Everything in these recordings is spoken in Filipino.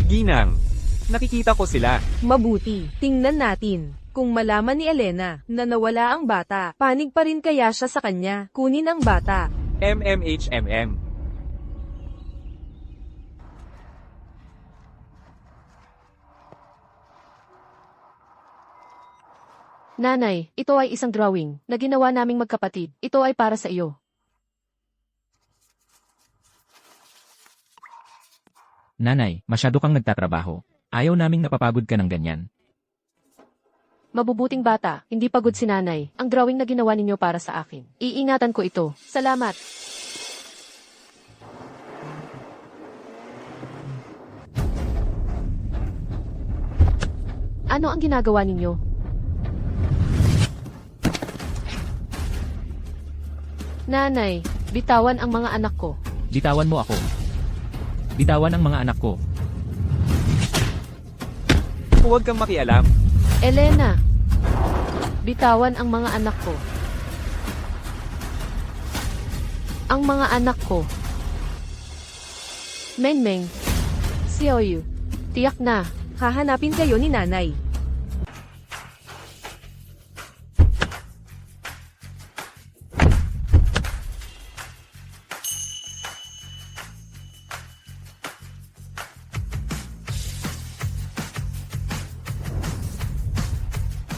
Ginang, nakikita ko sila. Mabuti, tingnan natin. Kung malaman ni Elena na nawala ang bata, panig pa rin kaya siya sa kanya, kunin ang bata. MMHMM. Nanay, ito ay isang drawing na ginawa naming magkapatid. Ito ay para sa iyo. Nanay, masyado kang nagtatrabaho. Ayaw naming napapagod ka ng ganyan. Mabubuting bata, hindi pagod si nanay. Ang drawing na ginawa ninyo para sa akin. Iingatan ko ito. Salamat. Ano ang ginagawa ninyo? Nanay, bitawan ang mga anak ko. Bitawan mo ako. Bitawan ang mga anak ko. Huwag kang makialam. Elena, bitawan ang mga anak ko. Ang mga anak ko. Mengmeng, Xiaoyu, tiyak na. Hahanapin kayo ni nanay.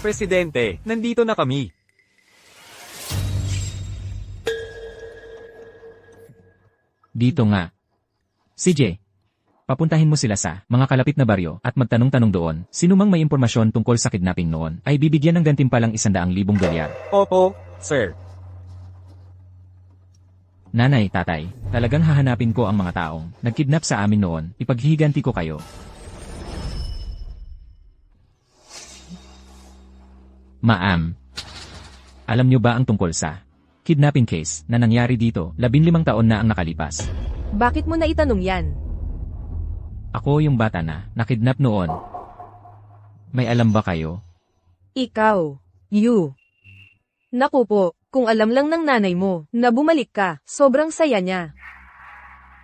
Presidente, nandito na kami. Dito nga. CJ, papuntahin mo sila sa mga kalapit na baryo at magtanong-tanong doon. Sino mang may impormasyon tungkol sa kidnapping noon ay bibigyan ng gantimpalang 100,000 dolyar. Opo, sir. Nanay, tatay, talagang hahanapin ko ang mga taong nagkidnap sa amin noon. Ipaghihiganti ko kayo. Ma'am, alam niyo ba ang tungkol sa kidnapping case na nangyari dito 15 taon na ang nakalipas? Bakit mo na itanong yan? Ako yung bata na nakidnap noon. May alam ba kayo? Ikaw. You. Naku po, kung alam lang ng nanay mo na bumalik ka, sobrang saya niya.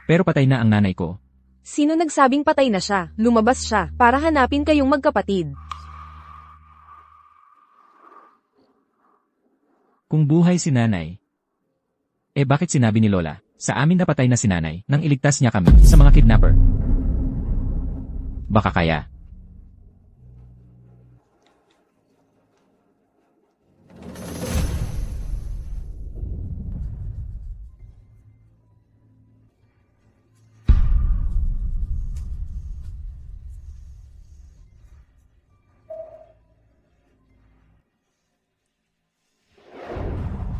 Pero patay na ang nanay ko. Sino nagsabing patay na siya? Lumabas siya para hanapin kayong magkapatid. Kung buhay si nanay, bakit sinabi ni Lola, sa amin napatay na si nanay nang iligtas niya kami sa mga kidnapper? Baka kaya.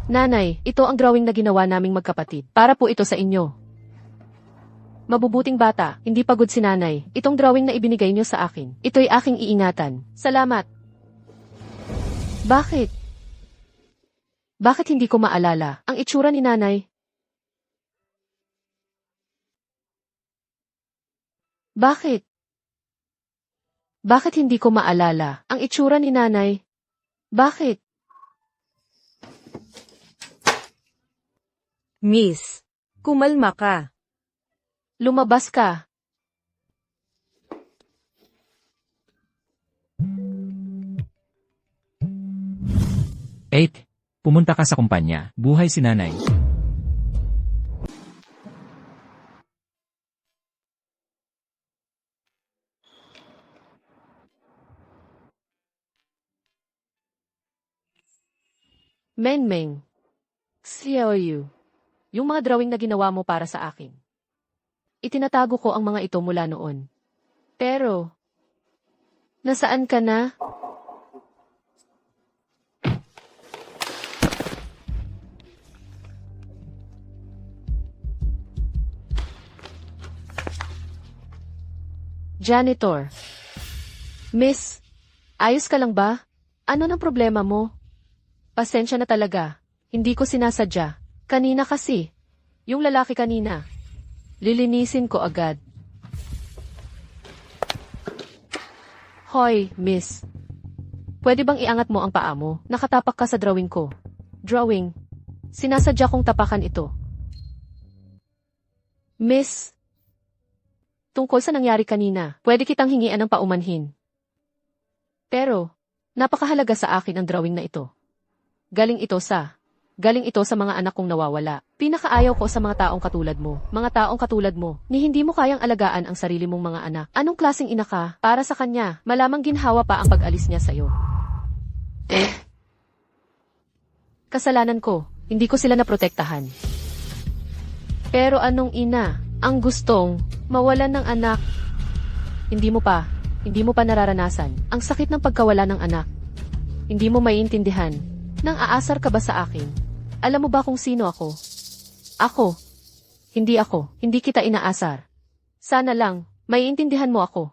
Nanay, ito ang drawing na ginawa naming magkapatid. Para po ito sa inyo. Mabubuting bata, hindi pagod si nanay. Itong drawing na ibinigay niyo sa akin. Ito'y aking iingatan. Salamat. Bakit? Bakit hindi ko maalala ang itsura ni nanay? Bakit? Bakit hindi ko maalala ang itsura ni nanay? Bakit? Miss, kumalma ka. Lumabas ka. Pumunta ka sa kumpanya. Buhay si nanay. Mengmeng, Xiaoyu. Yung mga drawing na ginawa mo para sa akin. Itinatago ko ang mga ito mula noon. Pero, nasaan ka na? Janitor. Miss, ayos ka lang ba? Ano nang problema mo? Pasensya na talaga. Hindi ko sinasadya. Kanina kasi. Yung lalaki kanina. Lilinisin ko agad. Hoy, miss. Pwede bang iangat mo ang paa mo? Nakatapak ka sa drawing ko. Drawing. Sinasadya kong tapakan ito. Miss. Tungkol sa nangyari kanina, pwede kitang hingian ng paumanhin. Pero, napakahalaga sa akin ang drawing na ito. Galing ito sa mga anak kong nawawala. Pinakaayaw ko sa mga taong katulad mo. Mga taong katulad mo, ni hindi mo kayang alagaan ang sarili mong mga anak. Anong klaseng ina ka? Para sa kanya, malamang ginhawa pa ang pag-alis niya sa'yo. Kasalanan ko, hindi ko sila naprotektahan. Pero anong ina ang gustong mawalan ng anak? Hindi mo pa nararanasan ang sakit ng pagkawala ng anak. Hindi mo maiintindihan. Nang aasar ka ba sa akin? Alam mo ba kung sino ako? Ako. Hindi kita inaasar. Sana lang, maiintindihan mo ako.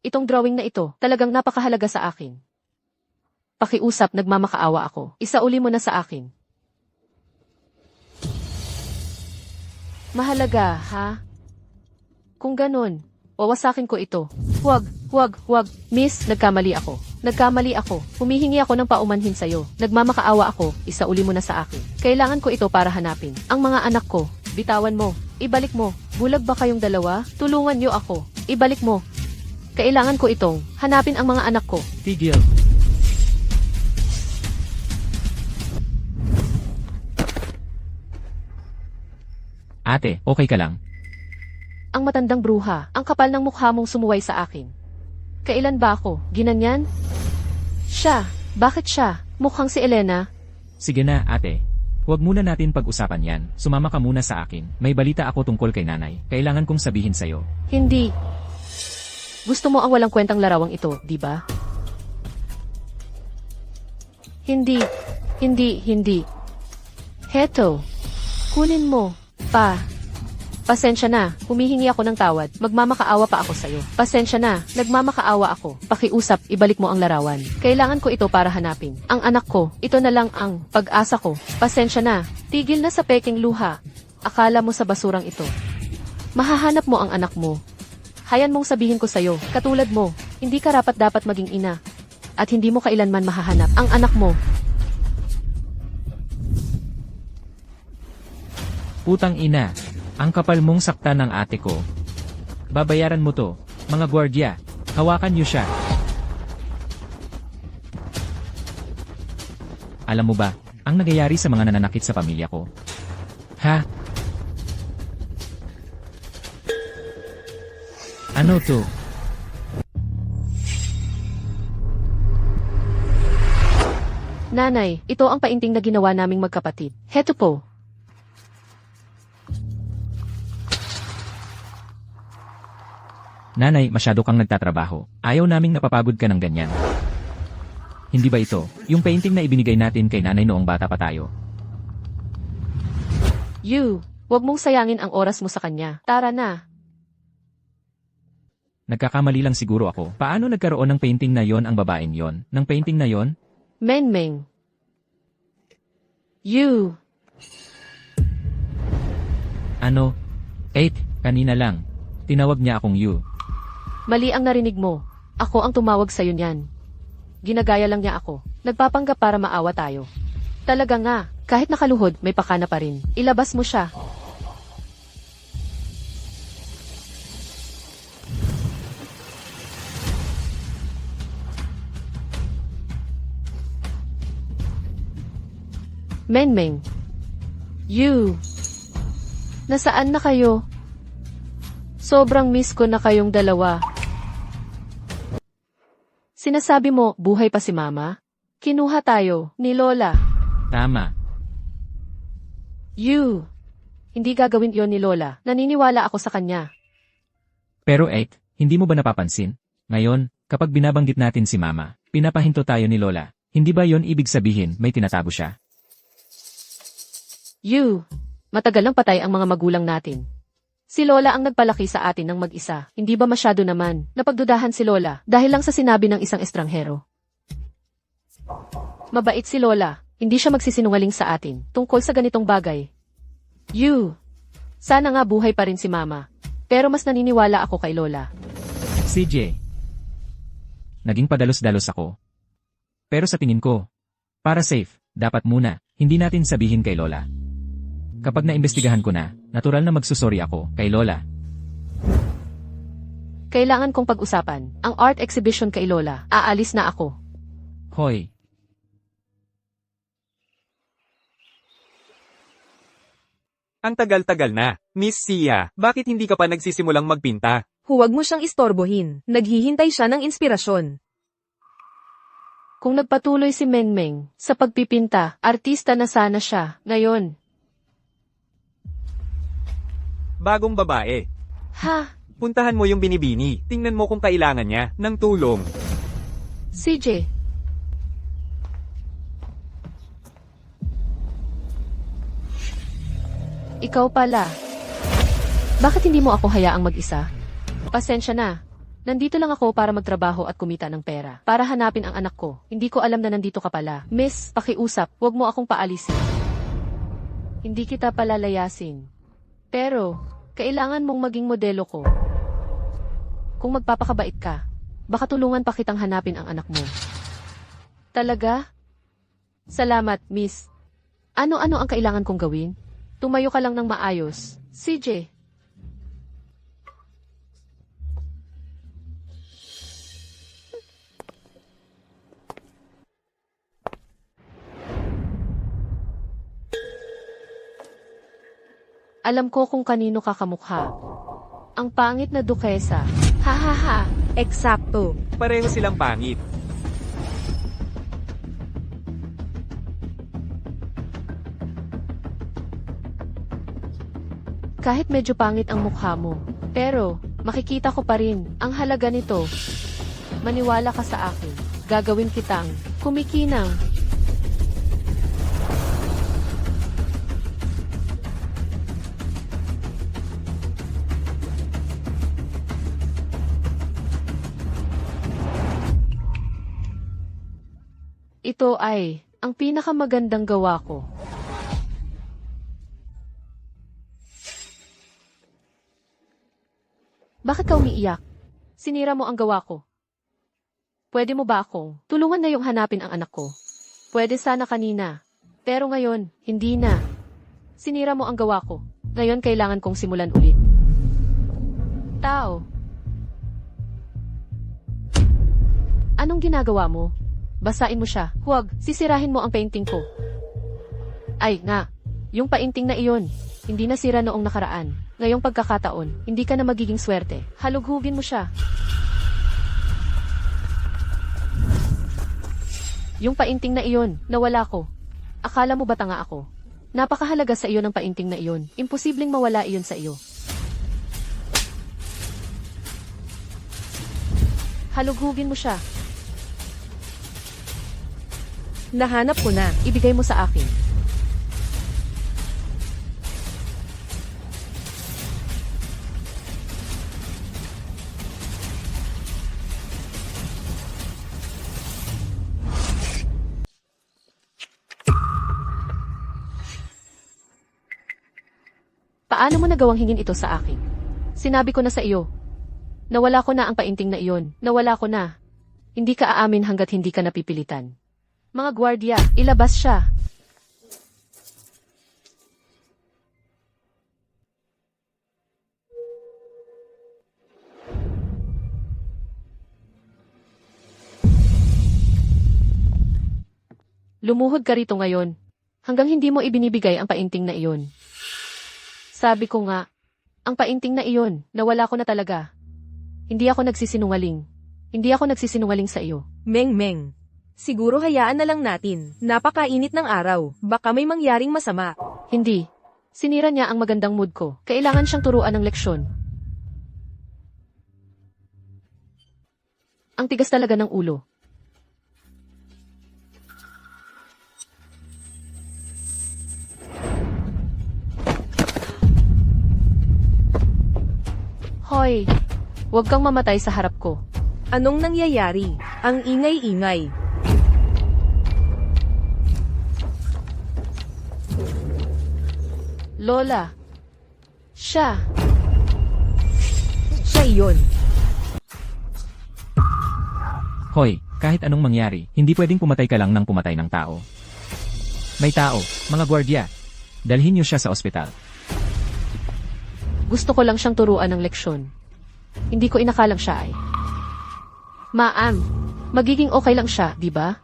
Itong drawing na ito, talagang napakahalaga sa akin. Pakiusap, nagmamakaawa ako. Isauli mo na sa akin. Mahalaga, ha? Kung ganun, wawasakin ko ito. Huwag. Miss, nagkamali ako. Humihingi ako ng paumanhin sa'yo. Nagmamakaawa ako, isauli mo na sa akin. Kailangan ko ito para hanapin ang mga anak ko. Bitawan mo. Ibalik mo. Bulag ba kayong dalawa? Tulungan niyo ako. Ibalik mo. Kailangan ko itong hanapin ang mga anak ko. Tigil. Ate, okay ka lang? Ang matandang bruha, ang kapal ng mukha mong sumuway sa akin. Kailan ba ako? Ginanyan? Siya. Bakit siya? Mukhang si Elena. Sige na, ate. Huwag muna natin pag-usapan yan. Sumama ka muna sa akin. May balita ako tungkol kay nanay. Kailangan kong sabihin sa'yo. Hindi. Gusto mo ang walang kwentang larawang ito, di ba? Hindi. Heto. Kunin mo. Pasensya na, humihingi ako ng tawad. Magmamakaawa pa ako sa'yo. Pasensya na, nagmamakaawa ako. Pakiusap, ibalik mo ang larawan. Kailangan ko ito para hanapin ang anak ko. Ito na lang ang pag-asa ko. Pasensya na, tigil na sa peking luha. Akala mo sa basurang ito. Mahahanap mo ang anak mo. Hayan mong sabihin ko sa'yo, katulad mo, hindi ka dapat maging ina. At hindi mo kailanman mahahanap ang anak mo. Putang ina. Ang kapal mong sakta ng ate ko. Babayaran mo to, mga gwardiya. Hawakan niyo siya. Alam mo ba, ang nagyayari sa mga nananakit sa pamilya ko? Ha? Ano to? Nanay, ito ang painting na ginawa naming magkapatid. Heto po. Nanay, masyado kang nagtatrabaho. Ayaw naming napapagod ka ng ganyan. Hindi ba ito, yung painting na ibinigay natin kay nanay noong bata pa tayo? Huwag mong sayangin ang oras mo sa kanya. Tara na. Nagkakamali lang siguro ako. Paano nagkaroon ng painting na yon ang babaeng yon? Ng painting na yon? Menmeng. Ano? 8, kanina lang. Tinawag niya akong you. Mali ang narinig mo. Ako ang tumawag sa'yo niyan. Ginagaya lang niya ako. Nagpapanggap para maawa tayo. Talaga nga, kahit nakaluhod, may pakana pa rin. Ilabas mo siya. Menmeng. Nasaan na kayo? Sobrang miss ko na kayong dalawa. Sinasabi mo, buhay pa si Mama? Kinuha tayo, ni Lola. Tama. Hindi gagawin yon ni Lola. Naniniwala ako sa kanya. Pero 8, hindi mo ba napapansin? Ngayon, kapag binabanggit natin si Mama, pinapahinto tayo ni Lola. Hindi ba yon ibig sabihin may tinatago siya? Matagal lang patay ang mga magulang natin. Si Lola ang nagpalaki sa atin ng mag-isa. Hindi ba masyado naman napagdudahan si Lola dahil lang sa sinabi ng isang estranghero? Mabait si Lola. Hindi siya magsisinungaling sa atin tungkol sa ganitong bagay. Sana nga buhay pa rin si Mama. Pero mas naniniwala ako kay Lola. CJ. Naging padalos-dalos ako. Pero sa tingin ko, para safe, dapat muna, hindi natin sabihin kay Lola. Kapag naimbestigahan ko na, natural na magsusorry ako kay Lola. Kailangan kong pag-usapan ang art exhibition kay Lola. Aalis na ako. Hoy, Ang tagal-tagal na. Miss Sia, bakit hindi ka pa nagsisimulang magpinta? Huwag mo siyang istorbohin. Naghihintay siya ng inspirasyon. Kung nagpatuloy si Mengmeng sa pagpipinta, artista na sana siya. Ngayon, Bagong babae. ha, Puntahan mo yung binibini. Tingnan mo kung kailangan niya ng tulong. CJ. Ikaw pala. Bakit hindi mo ako hayaang mag-isa? Pasensya na. Nandito lang ako para magtrabaho at kumita ng pera. Para hanapin ang anak ko. Hindi ko alam na nandito ka pala. Miss, pakiusap. Huwag mo akong paalisin. Hindi kita palalayasin. Pero, kailangan mong maging modelo ko. Kung magpapakabait ka, baka tulungan pa kitang hanapin ang anak mo. Talaga? Salamat, miss. Ano-ano ang kailangan kong gawin? Tumayo ka lang ng maayos. CJ. Alam ko kung kanino ka kamukha. Ang pangit na dukesa. Ha ha ha. Eksakto. Pareho silang pangit. Kahit medyo pangit ang mukha mo. Pero, makikita ko pa rin ang halaga nito. Maniwala ka sa akin. Gagawin kitang kumikinang. Ito ay ang pinakamagandang gawa ko. Bakit ka umiiyak? Sinira mo ang gawa ko. Pwede mo ba akong tulungan na yung hanapin ang anak ko? Pwede sana kanina. Pero ngayon, hindi na. Sinira mo ang gawa ko. Ngayon kailangan kong simulan ulit. Tao. Anong ginagawa mo? Basain mo siya. Huwag, sisirahin mo ang painting ko. Ay, nga. Yung painting na iyon, hindi nasira noong nakaraan. Ngayong pagkakataon, hindi ka na magiging swerte. Halughugin mo siya. Yung painting na iyon, nawala ko. Akala mo ba tanga ako? Napakahalaga sa iyo ng painting na iyon. Imposibleng mawala iyon sa iyo. Halughugin mo siya. Nahanap ko na. Ibigay mo sa akin. Paano mo nagawang hingin ito sa akin? Sinabi ko na sa iyo. Nawala ko na ang painting na iyon. Nawala ko na. Hindi ka aamin hanggat hindi ka napipilitan. Mga gwardiya, ilabas siya. Lumuhod ka rito ngayon. Hanggang hindi mo ibinibigay ang painting na iyon. Sabi ko nga, ang painting na iyon, nawala ko na talaga. Hindi ako nagsisinungaling. Hindi ako nagsisinungaling sa iyo. Meng. Siguro hayaan na lang natin. Napakainit ng araw. Baka may mangyaring masama. Hindi. Sinira niya ang magandang mood ko. Kailangan siyang turuan ng leksyon. Ang tigas talaga ng ulo. Hoy, huwag kang mamatay sa harap ko. Anong nangyayari? Ang ingay-ingay. Lola. Siya. Siya iyon. hoy, kahit anong mangyari, hindi pwedeng pumatay ka lang ng pumatay ng tao. May tao, mga gwardya. Dalhin niyo siya sa ospital. Gusto ko lang siyang turuan ng leksyon. Hindi ko inakalang siya ay. Ma'am, magiging okay lang siya, di ba?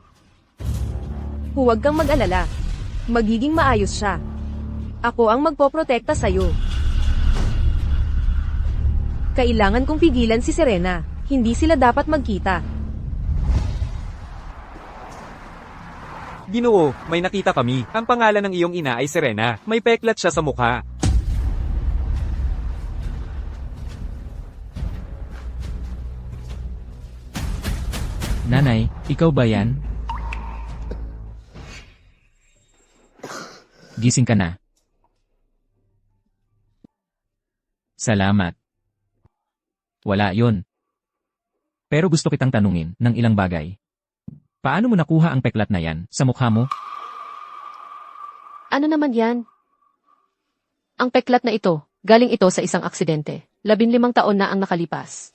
Huwag kang mag-alala. Magiging maayos siya. Ako ang magpoprotekta sa'yo. Kailangan kong pigilan si Serena. Hindi sila dapat magkita. Ginoo, may nakita kami. Ang pangalan ng iyong ina ay Serena. May peklat siya sa mukha. Nanay, ikaw ba yan? Gising ka na. Salamat. Wala yon. Pero gusto kitang tanungin ng ilang bagay. Paano mo nakuha ang peklat na yan sa mukha mo? Ano naman yan? Ang peklat na ito, galing ito sa isang aksidente. 15 taon na ang nakalipas.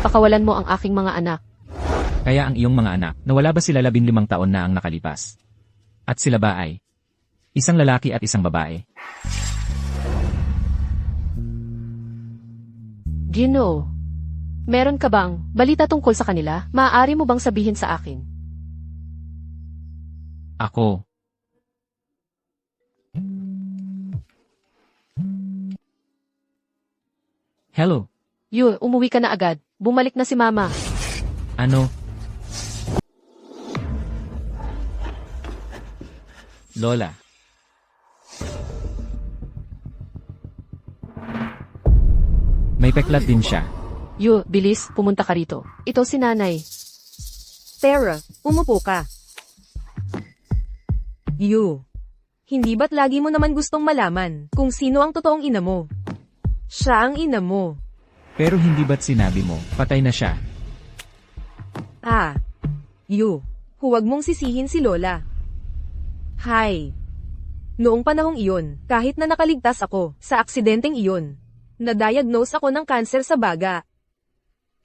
Pakawalan mo ang aking mga anak. Kaya ang iyong mga anak, nawala ba sila 15 taon na ang nakalipas? At sila ba ay isang lalaki at isang babae? Gino, meron ka bang balita tungkol sa kanila? Maaari mo bang sabihin sa akin? Ako. Hello, Umuwi ka na agad. Bumalik na si Mama. ano? Lola. May peklat din siya. Bilis, pumunta ka rito. Ito si Nanay. Tara, umupo ka. Hindi ba't lagi mo naman gustong malaman kung sino ang totoong ina mo? Siya ang ina mo. Pero hindi ba't sinabi mo, patay na siya? Huwag mong sisihin si Lola. Hi. Noong panahong iyon, kahit na nakaligtas ako sa aksidenteng iyon, na-diagnose ako ng kanser sa baga.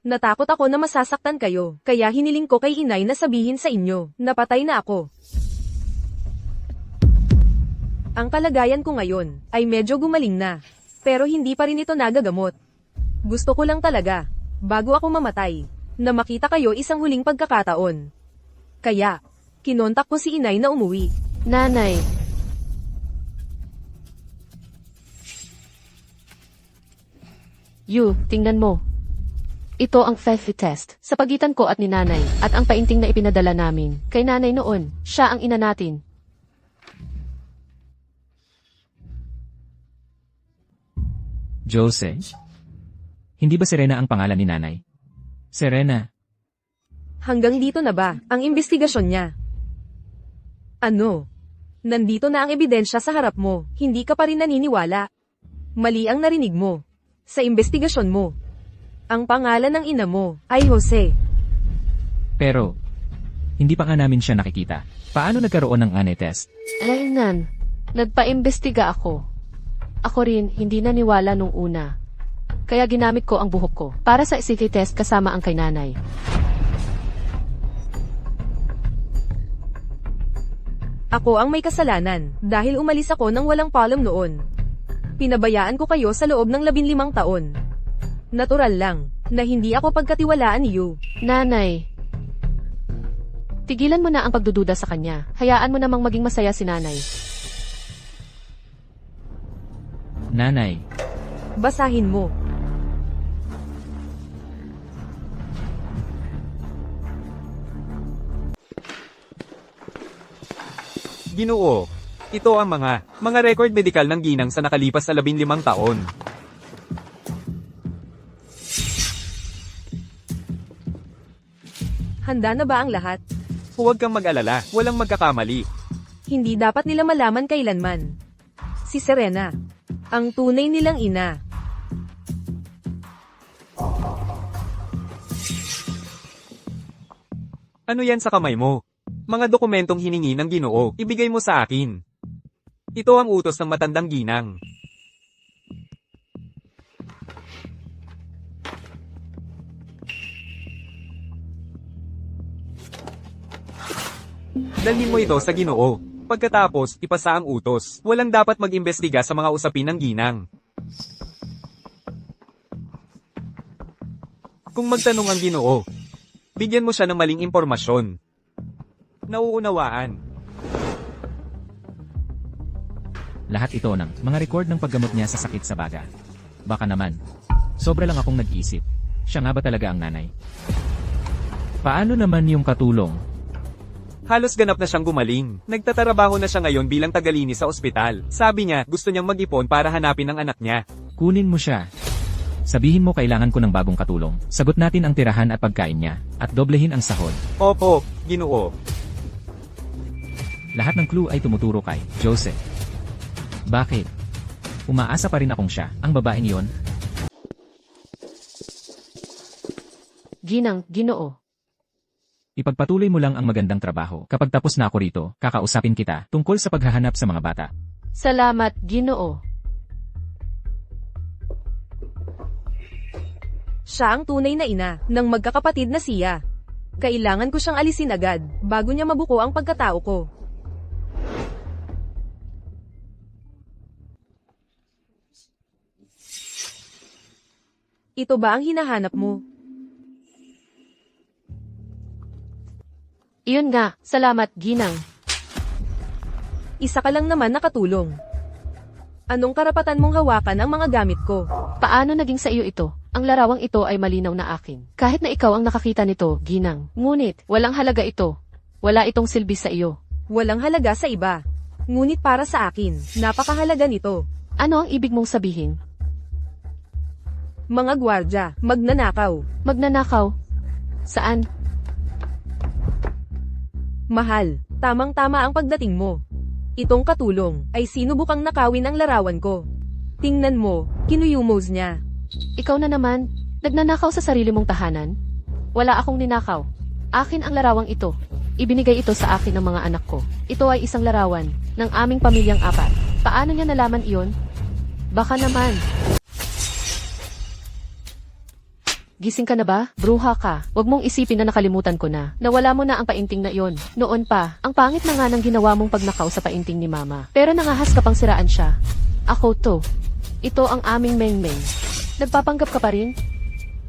Natakot ako na masasaktan kayo, kaya hiniling ko kay inay na sabihin sa inyo, na patay na ako. Ang kalagayan ko ngayon, ay medyo gumaling na. Pero hindi pa rin ito nagagamot. Gusto ko lang talaga, bago ako mamatay, na makita kayo isang huling pagkakataon. Kaya, kinontak ko si inay na umuwi. Nanay. Tingnan mo. Ito ang FEFI test sa pagitan ko at ni Nanay at ang painting na ipinadala namin kay Nanay noon. Siya ang ina natin. Jose? Hindi ba Serena ang pangalan ni Nanay? Serena, Hanggang dito na ba ang investigasyon niya? Ano? Nandito na ang ebidensya sa harap mo, hindi ka pa rin naniniwala. Mali ang narinig mo. Sa investigasyon mo. Ang pangalan ng ina mo ay Jose. pero hindi pa nga namin siya nakikita. Paano nagkaroon ng ANE test? Ayun, nagpa-imbestiga ako. Ako rin hindi naniwala nung una. Kaya ginamit ko ang buhok ko para sa CT test kasama ang kay Nanay. Ako ang may kasalanan dahil umalis ako nang walang paalam noon. Pinabayaan ko kayo sa loob ng 15 taon. Natural lang na hindi ako pagkatiwalaan ni Yu. Nanay. Tigilan mo na ang pagdududa sa kanya. Hayaan mo namang maging masaya si Nanay. Nanay, Basahin mo. Ginoo. Ito ang mga record medikal ng ginang sa nakalipas na 15 taon. Handa na ba ang lahat? Huwag kang mag-alala, walang magkakamali. Hindi dapat nila malaman kailanman. Si Serena, ang tunay nilang ina. Ano yan sa kamay mo? Mga dokumentong hiningi ng Ginoo, ibigay mo sa akin. Ito ang utos ng matandang ginang. Dalhin mo ito sa Ginoo. Pagkatapos, ipasa ang utos. Walang dapat mag-imbestiga sa mga usapin ng ginang. Kung magtanong ang Ginoo, bigyan mo siya ng maling impormasyon. Nauunawaan. Lahat ito ng mga record ng paggamot niya sa sakit sa baga. Baka naman, sobra lang akong nag-isip. Siya nga ba talaga ang nanay? Paano naman yung katulong? Halos ganap na siyang gumaling. Nagtatrabaho na siya ngayon bilang tagalinis sa ospital. Sabi niya, gusto niyang mag-ipon para hanapin ang anak niya. Kunin mo siya. Sabihin mo kailangan ko ng bagong katulong. Sagot natin ang tirahan at pagkain niya, at doblehin ang sahod. Opo, Ginoo. Lahat ng clue ay tumuturo kay Joseph. Bakit? Umaasa pa rin akong siya, ang babaeng iyon. Ginang, Ginoo. Ipagpatuloy mo lang ang magandang trabaho. Kapag tapos na ako rito, kakausapin kita tungkol sa paghahanap sa mga bata. Salamat, Ginoo. Siya ang tunay na ina ng magkakapatid na siya. Kailangan ko siyang alisin agad bago niya mabuko ang pagkatao ko. Ito ba ang hinahanap mo? Iyon nga, salamat, Ginang. Isa ka lang naman nakatulong. Anong karapatan mong hawakan ang mga gamit ko? Paano naging sa iyo ito? Ang larawang ito ay malinaw na akin. Kahit na ikaw ang nakakita nito, Ginang. Ngunit, walang halaga ito. Wala itong silbi sa iyo. Walang halaga sa iba. Ngunit para sa akin, napakahalaga nito. Ano ang ibig mong sabihin? Mga gwardya, magnanakaw. Magnanakaw? Saan? Mahal, tamang-tama ang pagdating mo. Itong katulong ay sinubukang nakawin ang larawan ko. Tingnan mo, kinuyumos niya. Ikaw na naman, nagnanakaw sa sarili mong tahanan? Wala akong ninakaw. Akin ang larawang ito. Ibinigay ito sa akin ng mga anak ko. Ito ay isang larawan ng aming pamilyang apat. Paano niya nalaman iyon? Baka naman. Gising ka na ba? Bruha ka. Huwag mong isipin na nakalimutan ko na. Nawala mo na ang painting na iyon. Noon pa, ang pangit na nga ng ginawa mong pagnakaw sa painting ni Mama. Pero nangahas ka pang siraan siya. Ako to. Ito ang aming Mengmeng. Nagpapanggap ka pa rin?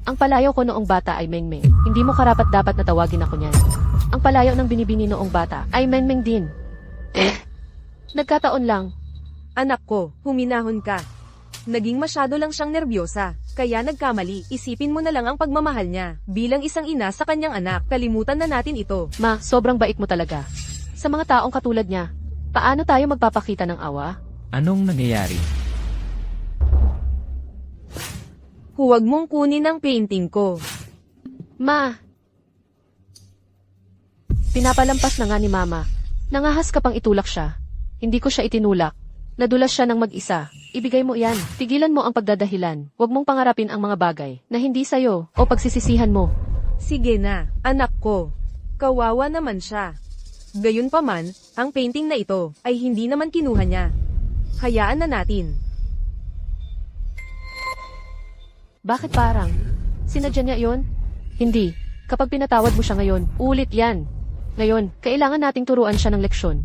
Ang palayaw ko noong bata ay Mengmeng. Hindi mo karapat-dapat na tawagin ako niyan. Ang palayaw ng binibini noong bata ay Mengmeng din. Nagkataon lang. Anak ko, huminahon ka. Naging masyado lang siyang nervyosa. Kaya nagkamali, isipin mo na lang ang pagmamahal niya. Bilang isang ina sa kanyang anak, kalimutan na natin ito. Ma, sobrang bait mo talaga. Sa mga taong katulad niya, paano tayo magpapakita ng awa? Anong nangyayari? Huwag mong kunin ang painting ko. Ma! Pinapalampas na nga ni Mama. Nangahas ka pang itulak siya. Hindi ko siya itinulak. Nadulas siya ng mag-isa. Ibigay mo yan. Tigilan mo ang pagdadahilan. Huwag mong pangarapin ang mga bagay na hindi sayo o pagsisisihan mo. Sige na, anak ko. Kawawa naman siya. Gayunpaman, ang painting na ito ay hindi naman kinuha niya. Hayaan na natin. Bakit parang? Sinadya niya yon? Hindi. Kapag pinatawad mo siya ngayon, ulit yan. Ngayon, kailangan nating turuan siya ng leksyon.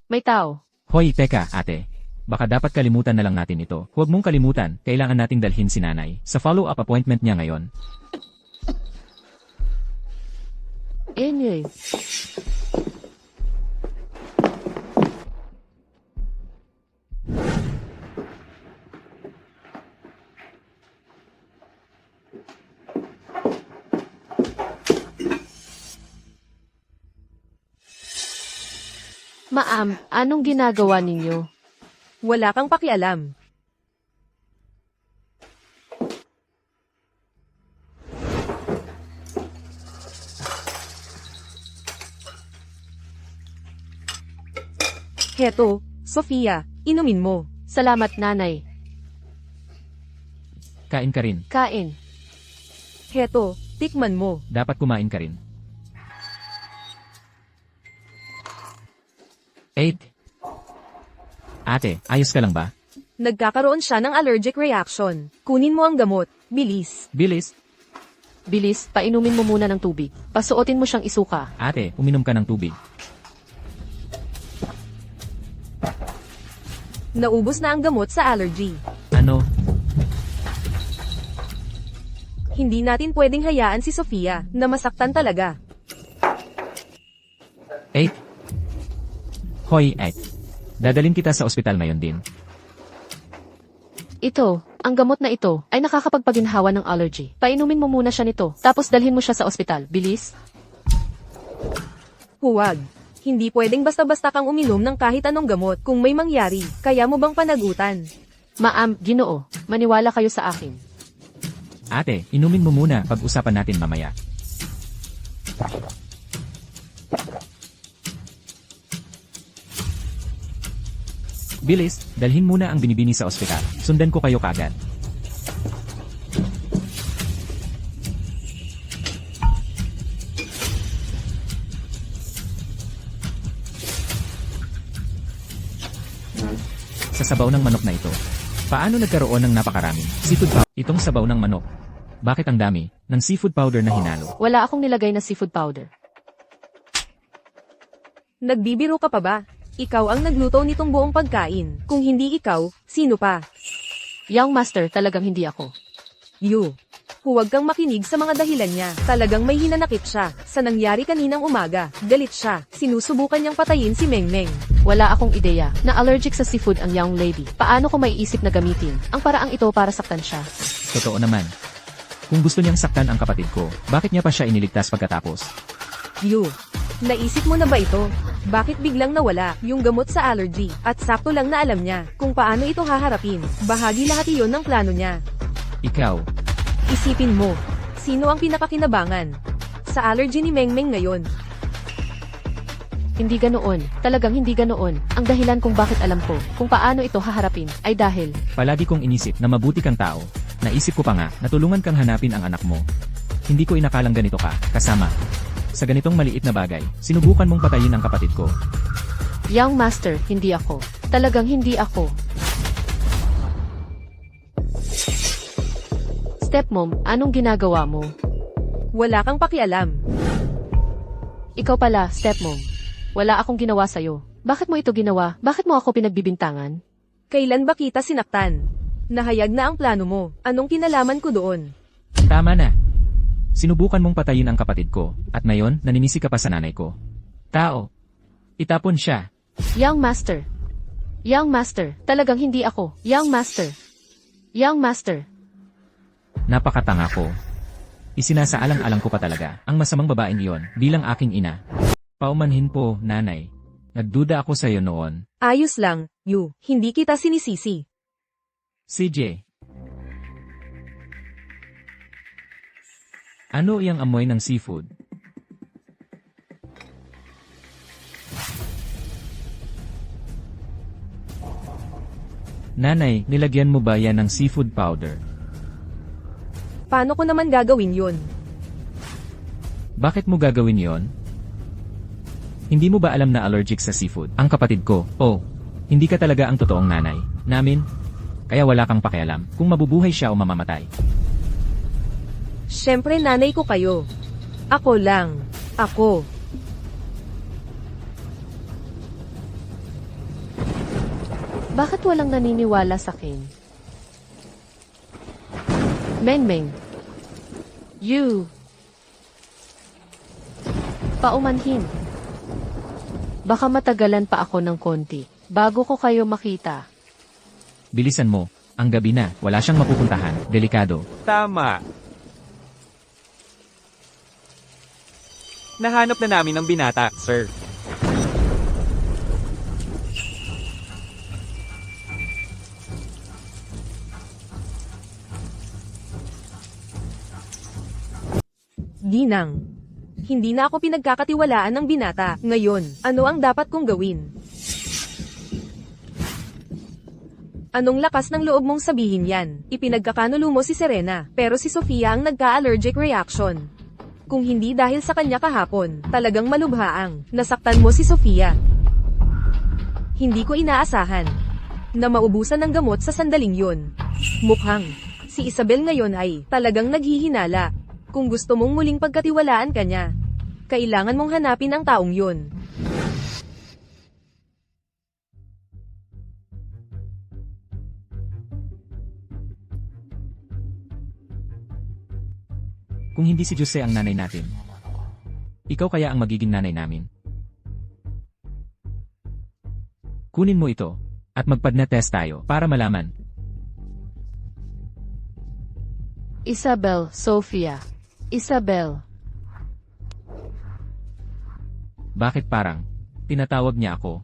May tao. Hoy, teka, ate. Baka dapat kalimutan na lang natin ito. Huwag mong kalimutan, kailangan nating dalhin si nanay sa follow-up appointment niya ngayon. Anyway. Ma'am, anong ginagawa ninyo? Wala kang pakialam. Heto, Sofia, inumin mo. Salamat, nanay. Kain ka rin. Kain. Heto, tikman mo. Dapat kumain ka rin. 8. Ate, ayos ka lang ba? Nagkakaroon siya ng allergic reaction. Kunin mo ang gamot. Bilis. Bilis. Bilis, painumin mo muna ng tubig. Pasuotin mo siyang isuka. Ate, uminom ka ng tubig. Naubos na ang gamot sa allergy. Ano? Hindi natin pwedeng hayaan si Sofia na masaktan talaga. Eh. Hoy, dadalhin kita sa ospital ngayon din. Ito, ang gamot na ito, ay nakakapagpaginhawa ng allergy. Painumin mo muna siya nito, tapos dalhin mo siya sa ospital. Bilis. Huwag. Hindi pwedeng basta-basta kang uminom ng kahit anong gamot kung may mangyari. Kaya mo bang panagutan? Ma'am, Ginoo, maniwala kayo sa akin. Ate, inumin mo muna, pag-usapan natin mamaya. Bilis, dalhin muna ang binibini sa ospital. Sundan ko kayo kagad. Sa sabaw ng manok na ito. Paano nagkaroon ng napakaraming seafood powder? Itong sabaw ng manok. Bakit ang dami ng seafood powder na hinalo? Wala akong nilagay na seafood powder. Nagbibiro ka pa ba? Ikaw ang nagluto nitong buong pagkain. Kung hindi ikaw, sino pa? Young master, talagang hindi ako. You. Huwag kang makinig sa mga dahilan niya. Talagang may hinanakit siya. Sa nangyari kaninang umaga, galit siya. Sinusubukan niyang patayin si Mengmeng. Wala akong ideya na allergic sa seafood ang young lady. Paano ko maiisip na gamitin ang paraang ito para saktan siya? Totoo naman. Kung gusto niyang saktan ang kapatid ko, bakit niya pa siya iniligtas pagkatapos? You. Naisip mo na ba ito? Bakit biglang nawala yung gamot sa allergy? At sakto lang na alam niya kung paano ito haharapin. Bahagi lahat iyon ng plano niya. Ikaw, Isipin mo, sino ang pinakakinabangan sa allergy ni Mengmeng ngayon? Hindi ganoon. Talagang hindi ganoon. Ang dahilan kung bakit alam ko kung paano ito haharapin ay dahil palagi kong inisip na mabuti kang tao. Naisip ko pa nga na tulungan kang hanapin ang anak mo. Hindi ko inakalang ganito ka, kasama. Sa ganitong maliit na bagay, sinubukan mong patayin ang kapatid ko. young master, hindi ako. Talagang hindi ako. Stepmom, anong ginagawa mo? Wala kang pakialam. Ikaw pala, stepmom. Wala akong ginawa sa'yo. Bakit mo ito ginawa? Bakit mo ako pinagbibintangan? Kailan ba kita sinaktan? Nahayag na ang plano mo. Anong kinalaman ko doon? Tama na. Sinubukan mong patayin ang kapatid ko, at ngayon, naninisi ka pa sa nanay ko. Tao. Itapon siya. Young master. Young master, talagang hindi ako. Young master. Young master. Napakatanga ko. Isinasaalang-alang ko pa talaga ang masamang babaeng iyon bilang aking ina. Paumanhin po, nanay. Nagduda ako sa iyo noon. Ayos lang, you. Hindi kita sinisisi. CJ. Ano iyang amoy ng seafood? Nanay, nilagyan mo ba yan ng seafood powder? Paano ko naman gagawin yun? Bakit mo gagawin yon? Hindi mo ba alam na allergic sa seafood ang kapatid ko? Oh, hindi ka talaga ang totoong nanay namin? Kaya wala kang pakialam kung mabubuhay siya o mamamatay. Siyempre nanay ko kayo. Ako lang. Ako. Bakit walang naniniwala sa akin? Mengmeng. You. Paumanhin. Baka matagalan pa ako ng konti bago ko kayo makita. Bilisan mo, ang gabi na, wala siyang mapupuntahan, delikado. Tama. Nahanap na namin ang binata, sir. Ginang. Hindi na ako pinagkakatiwalaan ng binata. Ngayon, ano ang dapat kong gawin? Anong lakas ng loob mong sabihin yan? Ipinagkakanulo mo si Serena, pero si Sofia ang nagka-allergic reaction. Kung hindi dahil sa kanya kahapon, talagang malubhaang nasaktan mo si Sofia. Hindi ko inaasahan na maubusan ng gamot sa sandaling yun. Mukhang si Isabel ngayon ay talagang naghihinala. Kung gusto mong muling pagkatiwalaan ka niya, kailangan mong hanapin ang taong yun. Kung hindi si Jose ang nanay natin, ikaw kaya ang magiging nanay namin. Kunin mo ito, at magpa-DNA test tayo para malaman. Isabel, Sofia. Isabel. Bakit parang tinatawag niya ako?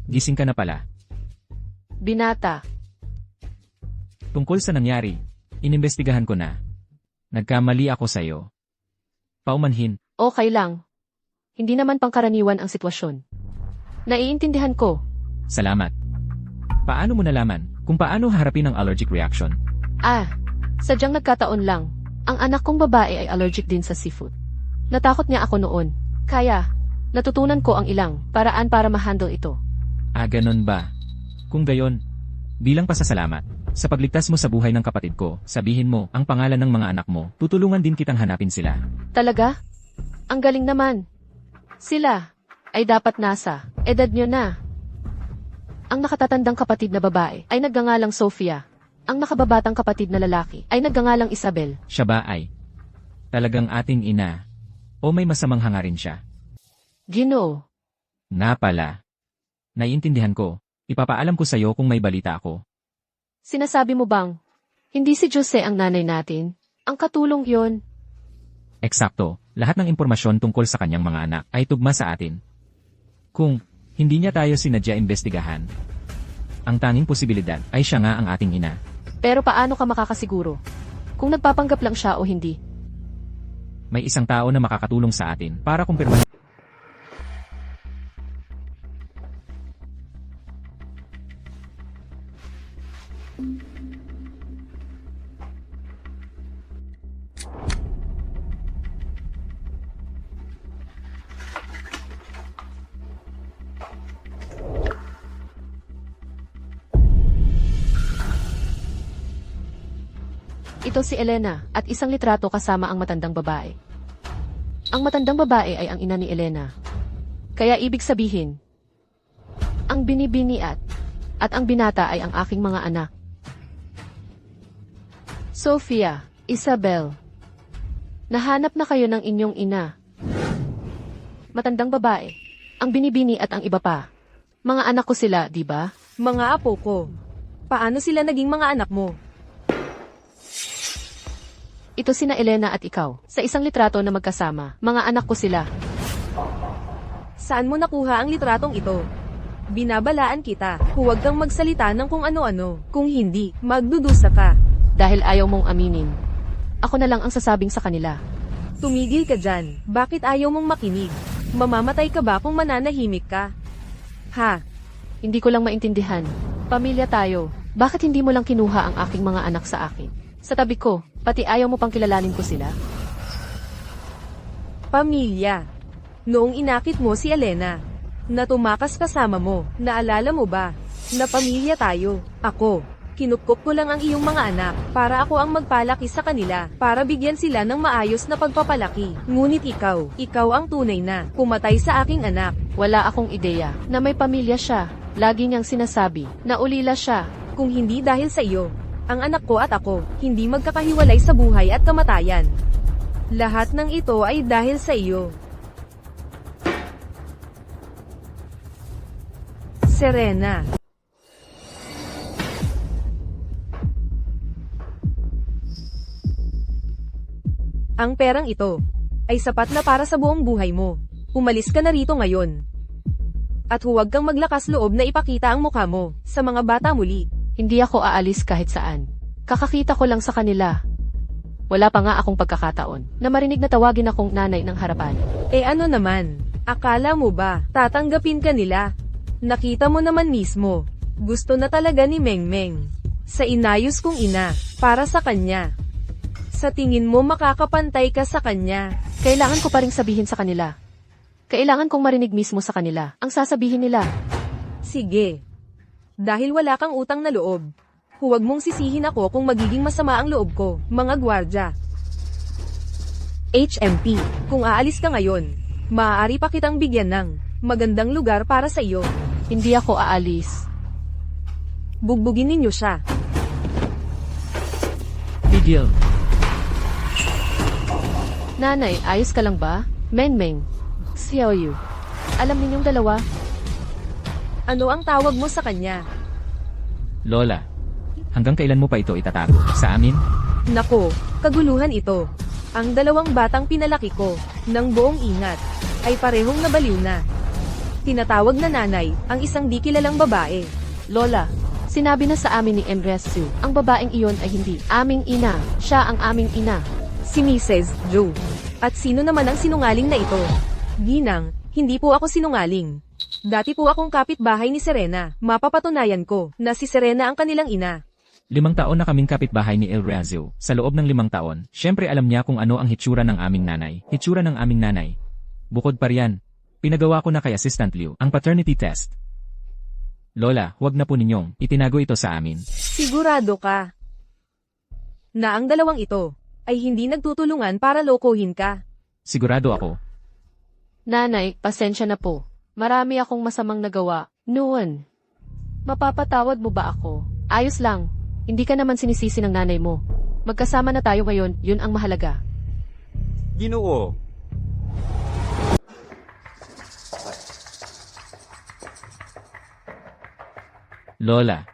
Gising ka na pala. Binata. Tungkol sa nangyari, inimbestigahan ko na. Nagkamali ako sa'yo. Paumanhin, Okay lang. Hindi naman pangkaraniwan ang sitwasyon. Naiintindihan ko. salamat. Paano mo nalaman kung paano harapin ang allergic reaction? Sadyang nagkataon lang. Ang anak kong babae ay allergic din sa seafood. Natakot niya ako noon. Kaya, natutunan ko ang ilang paraan para ma-handle ito. Ganon ba? Kung gayon, bilang pasasalamat, sa pagligtas mo sa buhay ng kapatid ko, sabihin mo ang pangalan ng mga anak mo, tutulungan din kitang hanapin sila. Talaga? Ang galing naman. Sila ay dapat nasa edad nyo na. Ang nakatatandang kapatid na babae ay nagngangalang Sofia. Ang nakababatang kapatid na lalaki ay nagngangalang Isabel. Siya ba ay talagang ating ina? O may masamang hangarin siya? Ginoo. Nga pala. Naiintindihan ko. Ipapaalam ko sa'yo kung may balita ako. Sinasabi mo bang hindi si Jose ang nanay natin? Ang katulong yon. Eksakto, lahat ng impormasyon tungkol sa kanyang mga anak ay tugma sa atin. Kung hindi niya tayo sinadya imbestigahan, ang tanging posibilidad ay siya nga ang ating ina. Pero paano ka makakasiguro? Kung nagpapanggap lang siya o hindi? May isang tao na makakatulong sa atin para kumpirmahin. Ito si Elena at isang litrato kasama ang matandang babae. Ang matandang babae ay ang ina ni Elena. Kaya ibig sabihin, ang binibini at ang binata ay ang aking mga anak. Sofia, Isabel, nahanap na kayo ng inyong ina. Matandang babae, ang binibini at ang iba pa. Mga anak ko sila, di ba? Mga apo ko. Paano sila naging mga anak mo? Ito sina Elena at ikaw, sa isang litrato na magkasama. Mga anak ko sila. Saan mo nakuha ang litratong ito? Binabalaan kita. Huwag kang magsalita ng kung ano-ano. Kung hindi, magdudusa ka. Dahil ayaw mong aminin. Ako na lang ang sasabing sa kanila. Tumigil ka dyan. Bakit ayaw mong makinig? Mamamatay ka ba kung mananahimik ka? Ha? Hindi ko lang maintindihan. Pamilya tayo. Bakit hindi mo lang kinuha ang aking mga anak sa akin? Sa tabi ko, pati ayaw mo pang kilalanin ko sila? Pamilya. Noong inakit mo si Elena, na tumakas kasama mo, naalala mo ba? Na pamilya tayo. Ako. Kinupkop ko lang ang iyong mga anak, para ako ang magpalaki sa kanila, para bigyan sila ng maayos na pagpapalaki. Ngunit ikaw ang tunay na, pumatay sa aking anak. Wala akong ideya na may pamilya siya. Lagi niyang sinasabi na ulila siya. Kung hindi dahil sa iyo, ang anak ko at ako, hindi magkakahiwalay sa buhay at kamatayan. Lahat ng ito ay dahil sa iyo. Serena. Ang perang ito ay sapat na para sa buong buhay mo. Umalis ka na rito ngayon. At huwag kang maglakas loob na ipakita ang mukha mo sa mga bata muli. Hindi ako aalis kahit saan. Kakakita ko lang sa kanila. Wala pa nga akong pagkakataon na marinig na tawagin akong nanay ng harapan. Ano naman? Akala mo ba tatanggapin ka nila? Nakita mo naman mismo. Gusto na talaga ni Mengmeng. Sa inayos kong ina, para sa kanya. Sa tingin mo makakapantay ka sa kanya. Kailangan ko pa ring sabihin sa kanila. Kailangan kong marinig mismo sa kanila ang sasabihin nila. Sige. Dahil wala kang utang na loob. Huwag mong sisihin ako kung magiging masama ang loob ko, mga gwardya. HMP, kung aalis ka ngayon, maaari pa kitang bigyan ng magandang lugar para sa iyo. Hindi ako aalis. Bugbugin ninyo siya. Bigil. Nanay, ayos ka lang ba? Menmeng. Xiaoyu. Alam ninyong dalawa, Ano ang tawag mo sa kanya? Lola, hanggang kailan mo pa ito itatago? Sa amin? Nako, kaguluhan ito. Ang dalawang batang pinalaki ko, ng buong ingat, ay parehong nabaliw na. Tinatawag na nanay, ang isang di kilalang babae. Lola, sinabi na sa amin ni Emresu, ang babaeng iyon ay hindi aming ina. Siya ang aming ina. Si Mrs. Zhou. At sino naman ang sinungaling na ito? Ginang, hindi po ako sinungaling. Dati po akong kapitbahay ni Serena. Mapapatunayan ko na si Serena ang kanilang ina. 5 taon na kaming kapitbahay ni El Razio. Sa loob ng 5 taon, syempre alam niya kung ano ang hitsura ng aming nanay. Hitsura ng aming nanay. Bukod pa riyan, pinagawa ko na kay Assistant Liu ang paternity test. Lola, huwag na po ninyong itinago ito sa amin. Sigurado ka na ang dalawang ito ay hindi nagtutulungan para lokohin ka. Sigurado ako. Nanay, pasensya na po. Marami akong masamang nagawa. Noon. Mapapatawad mo ba ako? Ayos lang. Hindi ka naman sinisisi ng nanay mo. Magkasama na tayo ngayon, yun ang mahalaga. Ginoo. Lola,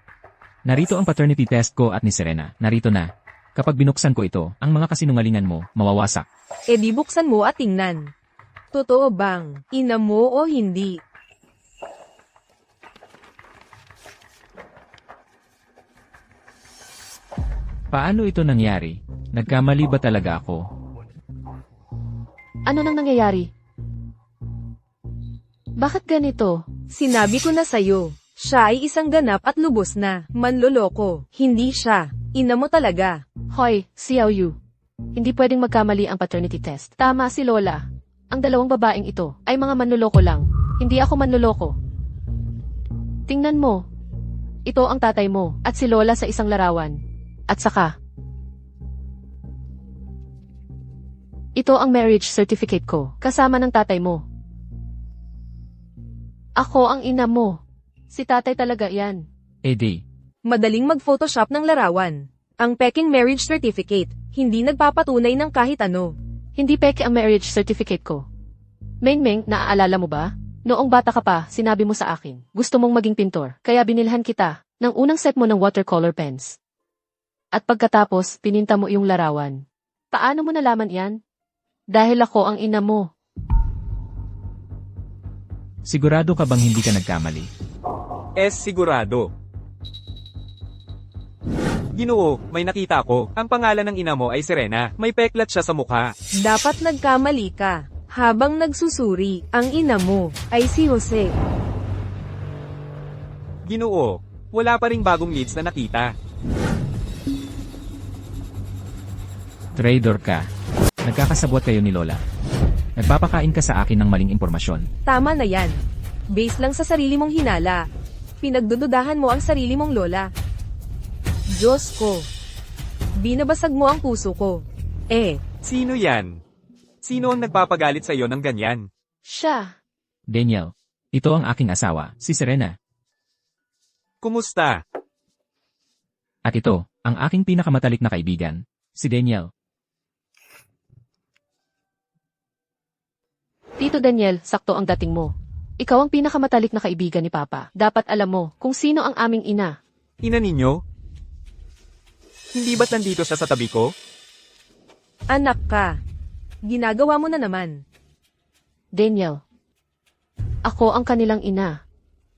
narito ang paternity test ko at ni Serena. Narito na. Kapag binuksan ko ito, ang mga kasinungalingan mo, mawawasak. E di buksan mo at tingnan. Totoo bang ina mo o hindi? Paano ito nangyari? Nagkamali ba talaga ako? Ano nang nangyayari? Bakit ganito? Sinabi ko na sa'yo, siya ay isang ganap at lubos na manloloko. Hindi siya. Ina mo talaga. Hoy, Xiaoyu. Hindi pwedeng magkamali ang paternity test. Tama si Lola. Ang dalawang babaeng ito ay mga manloloko lang. Hindi ako manloloko. Tingnan mo. Ito ang tatay mo at si Lola sa isang larawan. At saka, ito ang marriage certificate ko, kasama ng tatay mo. Ako ang ina mo. Si tatay talaga yan. Di. Madaling mag-photoshop ng larawan. Ang peking marriage certificate, hindi nagpapatunay ng kahit ano. Hindi peke ang marriage certificate ko. Meng, naaalala mo ba? Noong bata ka pa, sinabi mo sa akin, gusto mong maging pintor, kaya binilhan kita ng unang set mo ng watercolor pens. At pagkatapos, pininta mo yung larawan. Paano mo nalaman yan? Dahil ako ang ina mo. Sigurado ka bang hindi ka nagkamali? Sigurado. Ginoo, may nakita ko. Ang pangalan ng ina mo ay Serena. May peklat siya sa mukha. Dapat nagkamali ka. Habang nagsusuri, ang ina mo ay si Jose. Ginoo, wala pa ring bagong leads na nakita. Traitor ka. Nagkakasabwat kayo ni Lola. Nagpapakain ka sa akin ng maling impormasyon. Tama na yan. Base lang sa sarili mong hinala. Pinagdududahan mo ang sarili mong lola. Diyos ko. Binabasag mo ang puso ko. Sino yan? Sino ang nagpapagalit sa iyo ng ganyan? Siya. Daniel, ito ang aking asawa, si Serena. Kumusta? At ito, ang aking pinakamatalik na kaibigan, si Daniel. Tito Daniel, sakto ang dating mo. Ikaw ang pinakamatalik na kaibigan ni Papa. Dapat alam mo kung sino ang aming ina. Ina ninyo? Hindi ba't nandito siya sa tabi ko? Anak ka. Ginagawa mo na naman. Daniel. Ako ang kanilang ina.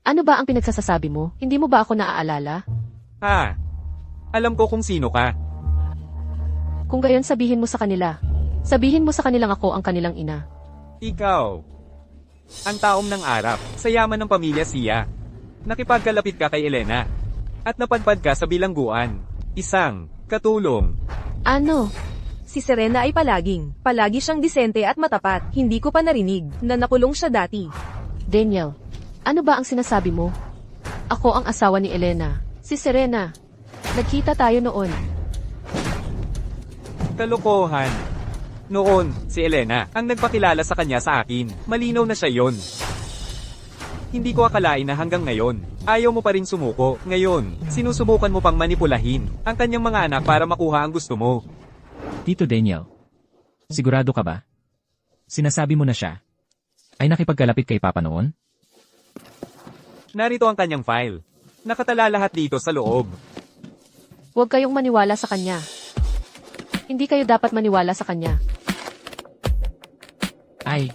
Ano ba ang pinagsasasabi mo? Hindi mo ba ako naaalala? Alam ko kung sino ka. Kung gayon sabihin mo sa kanila. Sabihin mo sa kanilang ako ang kanilang ina. Ikaw. Ang taom ng Arap, sa yaman ng pamilya siya. Nakipagkalapit ka kay Elena. At napadpad ka sa bilangguan. Isang katulong. Ano? Si Serena ay palagi siyang disente at matapat. Hindi ko pa narinig na nakulong siya dati. Daniel, ano ba ang sinasabi mo? Ako ang asawa ni Elena. Si Serena. Nagkita tayo noon. Kalokohan. Noon, si Elena, ang nagpakilala sa kanya sa akin. Malinaw na siya yon. Hindi ko akalain na hanggang ngayon, ayaw mo pa rin sumuko. Ngayon, sinusubukan mo pang manipulahin ang kanyang mga anak para makuha ang gusto mo. Tito Daniel, Sigurado ka ba? Sinasabi mo na siya ay nakipagkalapit kay Papa noon? Narito ang kanyang file. Nakatala lahat dito sa loob. Huwag kayong maniwala sa kanya. Hindi kayo dapat maniwala sa kanya. Ay,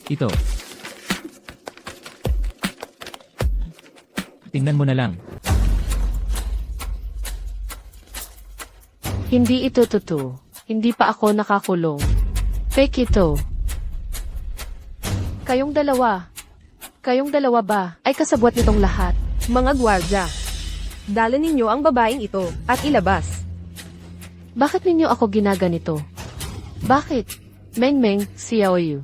ito. Tingnan mo na lang. Hindi ito totoo. Hindi pa ako nakakulong. Fake ito. Kayong dalawa ba ay kasabwat nitong lahat? Mga gwardya, dala ninyo ang babaeng ito at ilabas. Bakit ninyo ako ginaganito? Bakit? Mengmeng, Xiaoyu.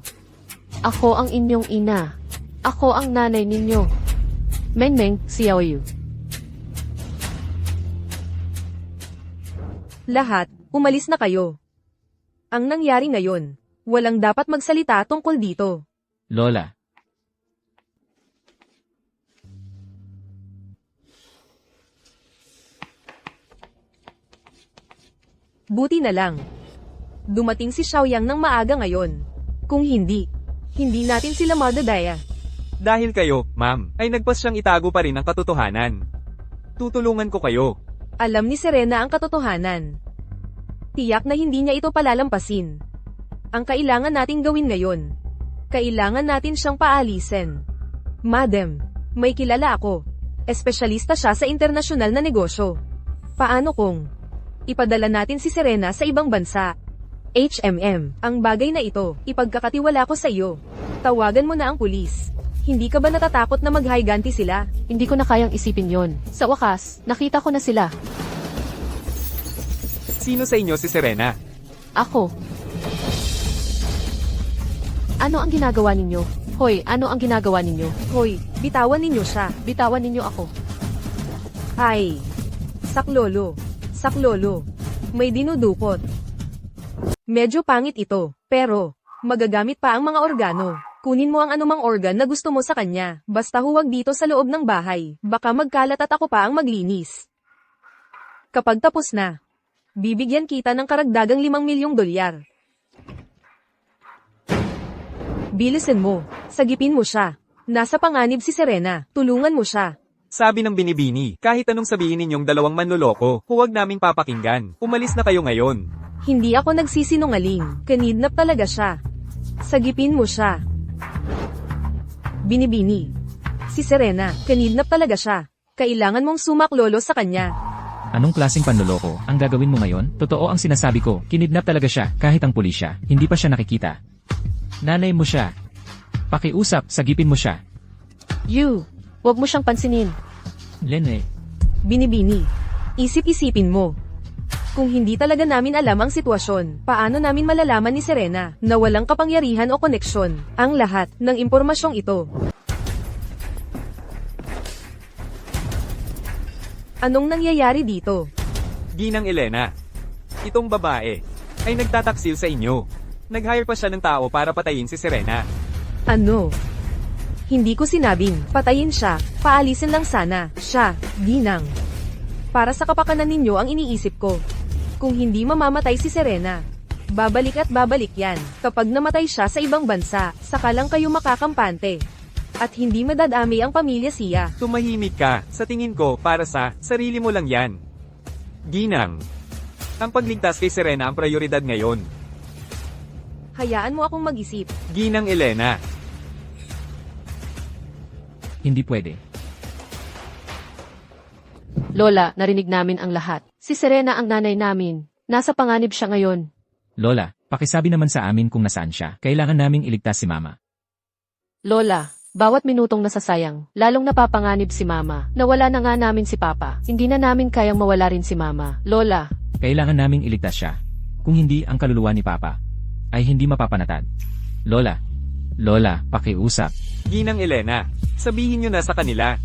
Ako ang inyong ina. Ako ang nanay ninyo. Mengmeng, Xiaoyu. Lahat, umalis na kayo. Ang nangyari ngayon, walang dapat magsalita tungkol dito. Lola, Buti na lang. Dumating si Xiaoyang ng maaga ngayon. Kung hindi natin sila madadaya. Dahil kayo, ma'am, ay nagpas siyang itago pa rin ang katotohanan. Tutulungan ko kayo. Alam ni Serena ang katotohanan. Tiyak na hindi niya ito palalampasin. Ang kailangan nating gawin ngayon. Kailangan natin siyang paalisin. Madam, may kilala ako. Espesyalista siya sa internasyonal na negosyo. Paano kung ipadala natin si Serena sa ibang bansa? Ang bagay na ito, ipagkakatiwala ko sa iyo. Tawagan mo na ang pulis. Hindi ka ba natatakot na maghiganti sila? Hindi ko na kayang isipin yon. Sa wakas, nakita ko na sila. Sino sa inyo si Serena? Ako. Ano ang ginagawa ninyo? Hoy, ano ang ginagawa ninyo? Hoy, bitawan ninyo siya. Bitawan ninyo ako. Ay, saklolo. Saklolo. May dinudukot. Medyo pangit ito, pero magagamit pa ang mga organo. Kunin mo ang anumang organ na gusto mo sa kanya. Basta huwag dito sa loob ng bahay. Baka magkalat at ako pa ang maglinis. Kapag tapos na, bibigyan kita ng karagdagang 5 milyong dolyar. Bilisan mo. Sagipin mo siya. Nasa panganib si Serena. Tulungan mo siya. Sabi ng binibini, kahit anong sabihin ninyong dalawang manloloko, huwag naming papakinggan. Umalis na kayo ngayon. Hindi ako nagsisinungaling. Kinidnap talaga siya. Sagipin mo siya. Binibini. Si Serena, kinidnap talaga siya. Kailangan mong sumaklolo sa kanya. anong klaseng panloloko ang gagawin mo ngayon? Totoo ang sinasabi ko, kinidnap talaga siya kahit ang pulisya, hindi pa siya nakikita. Nanay mo siya. Pakiusap, sagipin mo siya. You, huwag mo siyang pansinin. Lene, Binibini. Isip-isipin mo. Kung hindi talaga namin alam ang sitwasyon, paano namin malalaman ni Serena na walang kapangyarihan o koneksyon ang lahat ng impormasyong ito? Anong nangyayari dito? Ginang Elena. Itong babae ay nagtataksil sa inyo. Nag-hire pa siya ng tao para patayin si Serena. Ano? Hindi ko sinabing patayin siya, paalisin lang sana siya, Ginang. Para sa kapakanan ninyo ang iniisip ko. Kung hindi mamamatay si Serena, babalik at babalik yan. Kapag namatay siya sa ibang bansa, saka lang kayo makakampante. At hindi madadami ang pamilya siya. Tumahimik ka, sa tingin ko, para sa sarili mo lang yan. Ginang. Ang pagligtas kay Serena ang prioridad ngayon. Hayaan mo akong mag-isip. Ginang Elena. hindi pwede. Lola, narinig namin ang lahat. Si Serena ang nanay namin. Nasa panganib siya ngayon. Lola, pakisabi naman sa amin kung nasaan siya. Kailangan naming iligtas si Mama. Lola, bawat minutong nasasayang, lalong napapanganib si Mama. Nawala na nga namin si Papa. Hindi na namin kayang mawala rin si Mama. Lola, Kailangan naming iligtas siya. Kung hindi, ang kaluluwa ni Papa ay hindi mapapanatag. Lola, pakiusap. Ginang Elena. Sabihin nyo na sa kanila.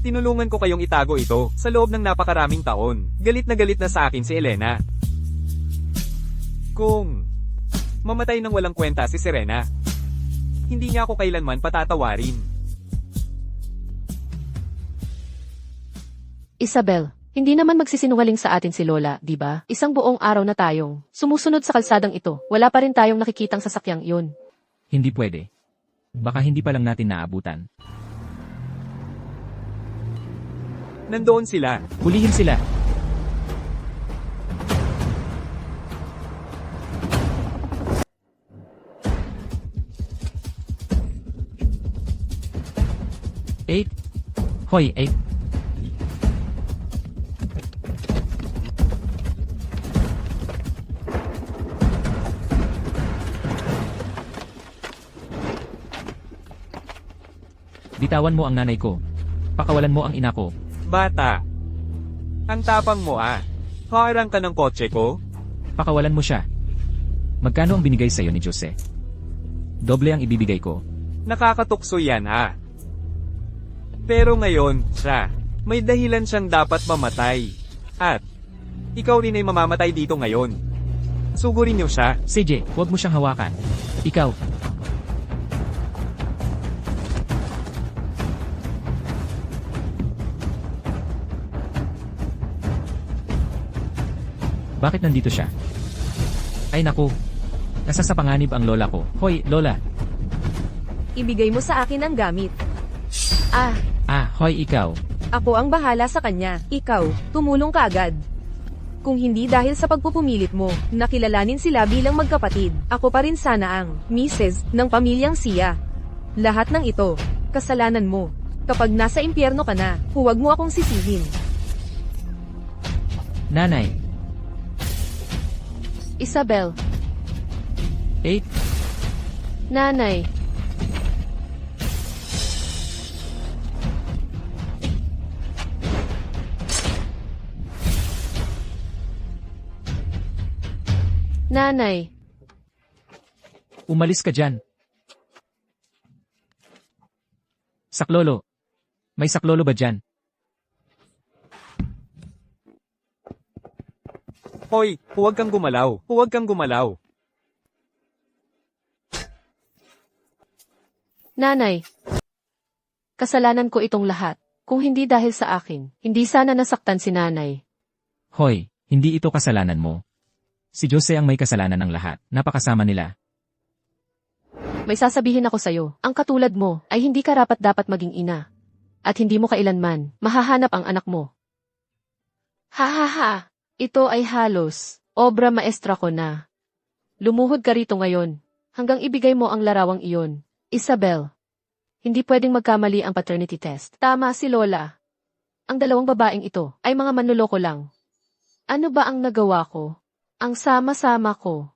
Tinulungan ko kayong itago ito sa loob ng napakaraming taon. Galit na sa akin si Elena. Kung mamatay ng walang kwenta si Serena, hindi niya ako kailanman patatawarin. Isabel, Hindi naman magsisinungaling sa atin si Lola, di ba? Isang buong araw na tayong sumusunod sa kalsadang ito. Wala pa rin tayong nakikitang sasakyang iyon. Hindi pwede. Baka hindi pa lang natin naabutan. Nandoon sila. Hulihin sila. Eight. Hoy, eight. Bitawan mo ang nanay ko. Pakawalan mo ang ina ko. Bata. Ang tapang mo ah. Haarang ka ng kotse ko? Pakawalan mo siya. Magkano ang binigay sa'yo ni Jose? Doble ang ibibigay ko. Nakakatukso yan ah. Pero ngayon, siya. May dahilan siyang dapat mamatay. At, ikaw rin ay mamamatay dito ngayon. Sugurin niyo siya. CJ, huwag mo siyang hawakan. Ikaw. Bakit nandito siya? Ay naku. Nasa sa panganib ang lola ko. Hoy, lola. Ibigay mo sa akin ang gamit. Ah, Hoy ikaw. Ako ang bahala sa kanya. Ikaw, tumulong ka agad. Kung hindi dahil sa pagpupumilit mo, nakilalanin sila bilang magkapatid. Ako pa rin sana ang Mrs. ng pamilyang siya. Lahat ng ito, kasalanan mo. Kapag nasa impyerno ka na, huwag mo akong sisihin. Nanay. Isabel. 8. Nanay. Nanay. Umalis ka dyan. Saklolo. May saklolo ba dyan? Hoy, huwag kang gumalaw. Huwag kang gumalaw. Nanay. Kasalanan ko itong lahat. Kung hindi dahil sa akin, hindi sana nasaktan si nanay. Hoy, hindi ito kasalanan mo. Si Jose ang may kasalanan ng lahat. Napakasama nila. May sasabihin ako sa'yo, ang katulad mo ay hindi karapat-dapat maging ina. At hindi mo kailanman mahahanap ang anak mo. Ha ha ha! Ito ay halos obra maestra ko na. Lumuhod ka rito ngayon, hanggang ibigay mo ang larawang iyon. Isabel, hindi pwedeng magkamali ang paternity test. Tama si Lola. Ang dalawang babaeng ito ay mga manloloko lang. Ano ba ang nagawa ko? Ang sama-sama ko.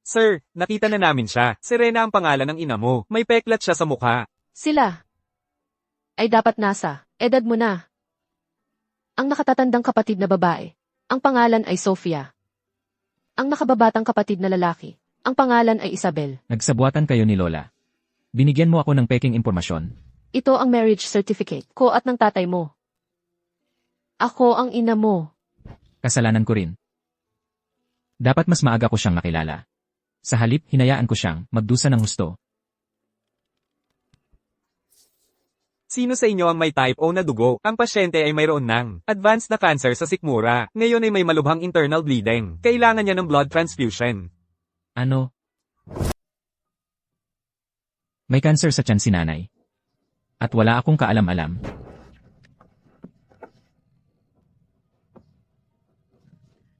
Sir, nakita na namin siya. Serena ang pangalan ng ina mo. May peklat siya sa mukha. Sila ay dapat nasa edad mo na. Ang nakatatandang kapatid na babae, ang pangalan ay Sofia. Ang nakababatang kapatid na lalaki, ang pangalan ay Isabel. Nagsabuatan kayo ni Lola. Binigyan mo ako ng peking impormasyon. Ito ang marriage certificate ko at ng tatay mo. Ako ang ina mo. Kasalanan ko rin. Dapat mas maaga ko siyang nakilala. Sa halip, hinayaan ko siyang magdusa ng husto. Sino sa inyo ang may type O na dugo? Ang pasyente ay mayroon ng advanced na cancer sa sikmura. Ngayon ay may malubhang internal bleeding. Kailangan niya ng blood transfusion. Ano? May cancer sa tiyan si nanay. At wala akong kaalam-alam.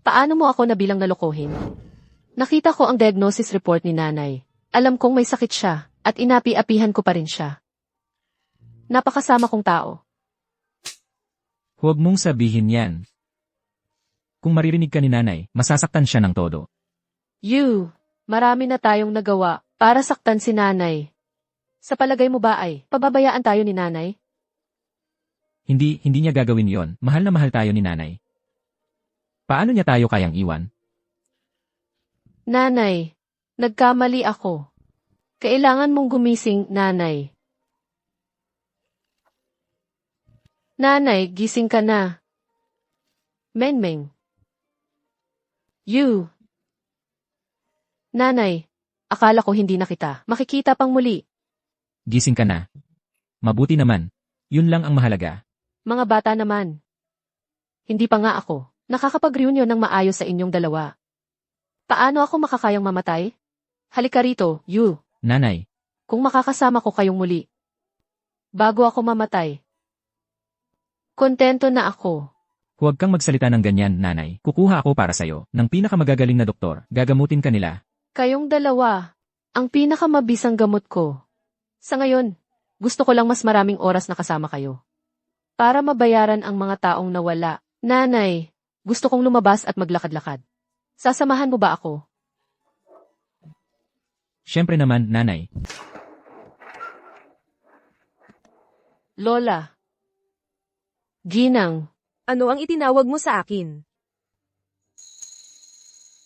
Paano mo ako nabilang nalokohin? Nakita ko ang diagnosis report ni nanay. Alam kong may sakit siya, at inapi-apihan ko pa rin siya. Napakasama kong tao. Huwag mong sabihin yan. Kung maririnig ka ni nanay, masasaktan siya ng todo. Marami na tayong nagawa para saktan si nanay. Sa palagay mo ba ay pababayaan tayo ni nanay? Hindi niya gagawin yon. Mahal na mahal tayo ni nanay. Paano niya tayo kayang iwan? Nanay, nagkamali ako. Kailangan mong gumising, nanay. Nanay, gising ka na. Menmeng. Nanay, akala ko hindi na kita. Makikita pang muli. Gising ka na. Mabuti naman. Yun lang ang mahalaga. Mga bata naman. Hindi pa nga ako. Nakakapag-reunion ng maayos sa inyong dalawa. Paano ako makakayang mamatay? Halika rito, you. Nanay, Kung makakasama ko kayong muli. Bago ako mamatay. Kontento na ako. huwag kang magsalita ng ganyan, nanay. Kukuha ako para sa'yo ng pinakamagagaling na doktor. Gagamutin ka nila. Kayong dalawa, ang pinakamabisang gamot ko. Sa ngayon, gusto ko lang mas maraming oras na kasama kayo. Para mabayaran ang mga taong nawala. Nanay, gusto kong lumabas at maglakad-lakad. Sasamahan mo ba ako? Siyempre naman, nanay. Lola. Ginang. Ano ang itinawag mo sa akin?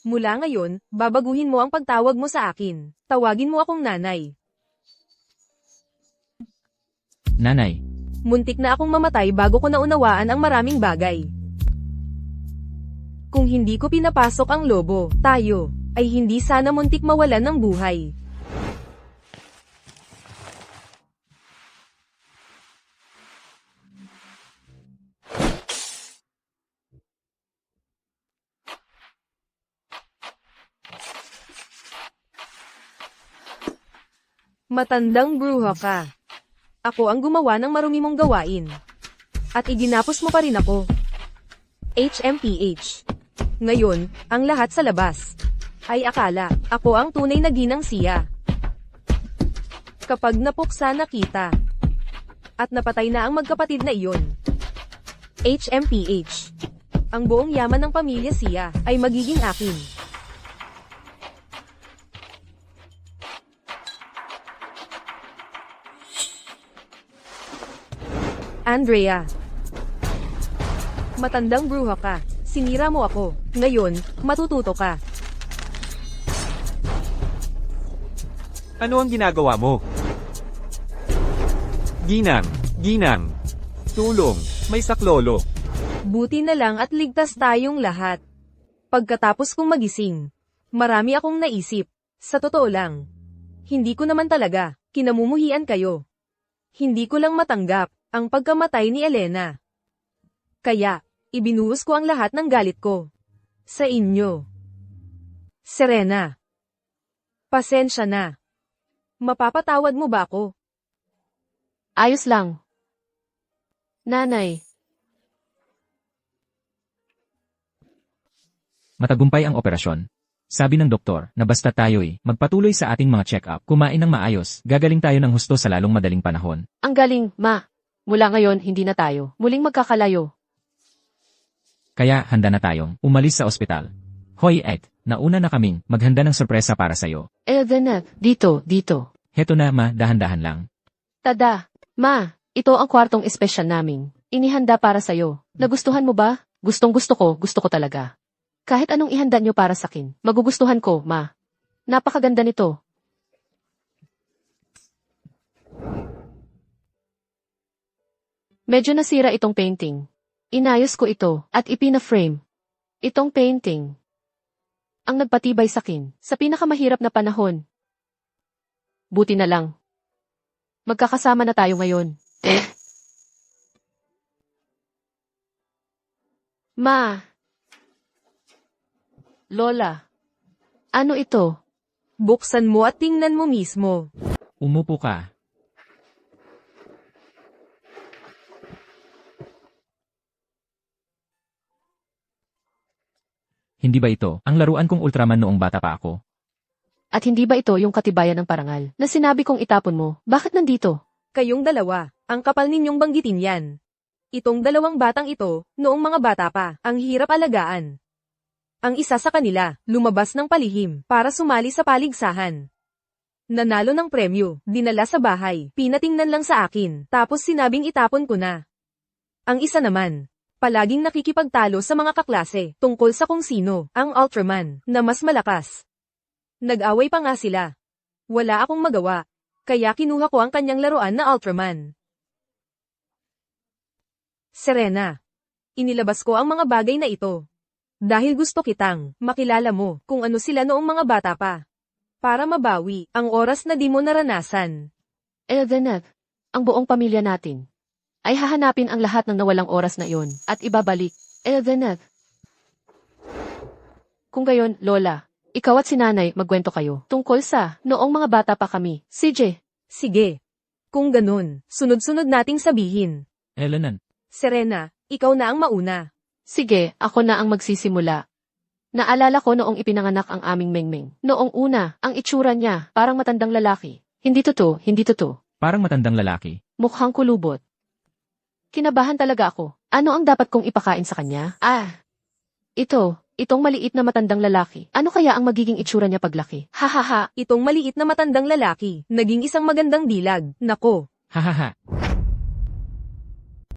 Mula ngayon, babaguhin mo ang pagtawag mo sa akin. Tawagin mo akong nanay. Nanay, Muntik na akong mamatay bago ko naunawaan ang maraming bagay. Kung hindi ko pinapasok ang lobo, tayo, ay hindi sana muntik mawalan ng buhay. Matandang bruha ka. Ako ang gumawa ng marumi mong gawain. At iginapos mo pa rin ako. HMPH. Ngayon, ang lahat sa labas ay akala ako ang tunay na ginang siya. Kapag napuksa na kita at napatay na ang magkapatid na iyon. HMPH. Ang buong yaman ng pamilya siya ay magiging akin. Andrea. Matandang bruha ka. Sinira mo ako. Ngayon, matututo ka. Ano ang ginagawa mo? Ginang, ginang. Tulong, may saklolo. Buti na lang at ligtas tayong lahat. Pagkatapos kong magising, marami akong naisip. Sa totoo lang, hindi ko naman talaga kinamumuhian kayo. Hindi ko lang matanggap ang pagkamatay ni Elena. Kaya, ibinuhos ko ang lahat ng galit ko sa inyo. Serena. Pasensya na. Mapapatawad mo ba ako? Ayos lang. Nanay. matagumpay ang operasyon. Sabi ng doktor na basta tayo'y magpatuloy sa ating mga check-up, kumain ng maayos, gagaling tayo ng husto sa lalong madaling panahon. Ang galing, ma. Mula ngayon, hindi na tayo muling magkakalayo. Kaya handa na tayong umalis sa ospital. Hoy Ed, nauna na kaming maghanda ng sorpresa para sa'yo. Eldenet, dito. Heto na ma, dahan-dahan lang. Tada, ma, ito ang kwartong espesyal naming inihanda para sa'yo. Nagustuhan mo ba? Gusto ko talaga. Kahit anong ihanda nyo para sakin, magugustuhan ko, ma. Napakaganda nito. Medyo nasira itong painting. Inayos ko ito at ipina-frame. Itong painting ang nagpatibay sakin sa pinakamahirap na panahon. Buti na lang. Magkakasama na tayo ngayon. Ma. Lola. Ano ito? Buksan mo at tingnan mo mismo. Umupo ka. Hindi ba ito ang laruan kong Ultraman noong bata pa ako? At hindi ba ito yung katibayan ng parangal na sinabi kong itapon mo? Bakit nandito? Kayong dalawa, ang kapal ninyong banggitin yan. Itong dalawang batang ito, noong mga bata pa, ang hirap alagaan. Ang isa sa kanila, lumabas ng palihim para sumali sa paligsahan. Nanalo ng premyo, dinala sa bahay, pinatingnan lang sa akin, tapos sinabing itapon ko na. Ang isa naman, palaging nakikipagtalo sa mga kaklase tungkol sa kung sino ang Ultraman na mas malakas. Nag-away pa nga sila. Wala akong magawa, kaya kinuha ko ang kanyang laruan na Ultraman. Serena, inilabas ko ang mga bagay na ito. Dahil gusto kitang makilala mo kung ano sila noong mga bata pa. Para mabawi ang oras na di mo naranasan. Eldenet, ang buong pamilya natin, ay hahanapin ang lahat ng nawalang oras na iyon at ibabalik. Elvenet. Kung gayon, Lola, ikaw at si Nanay magkwento kayo tungkol sa noong mga bata pa kami. CJ. Sige. Kung ganun, sunod-sunod nating sabihin. Elenan. Serena, ikaw na ang mauna. Sige, ako na ang magsisimula. Naalala ko noong ipinanganak ang aming Mengmeng. Noong una, ang itsura niya, parang matandang lalaki. Hindi totoo, hindi totoo. Parang matandang lalaki. Mukhang kulubot. Kinabahan talaga ako. Ano ang dapat kong ipakain sa kanya? Itong maliit na matandang lalaki. Ano kaya ang magiging itsura niya paglaki? Hahaha. Itong maliit na matandang lalaki, naging isang magandang dilag. Nako. Hahaha.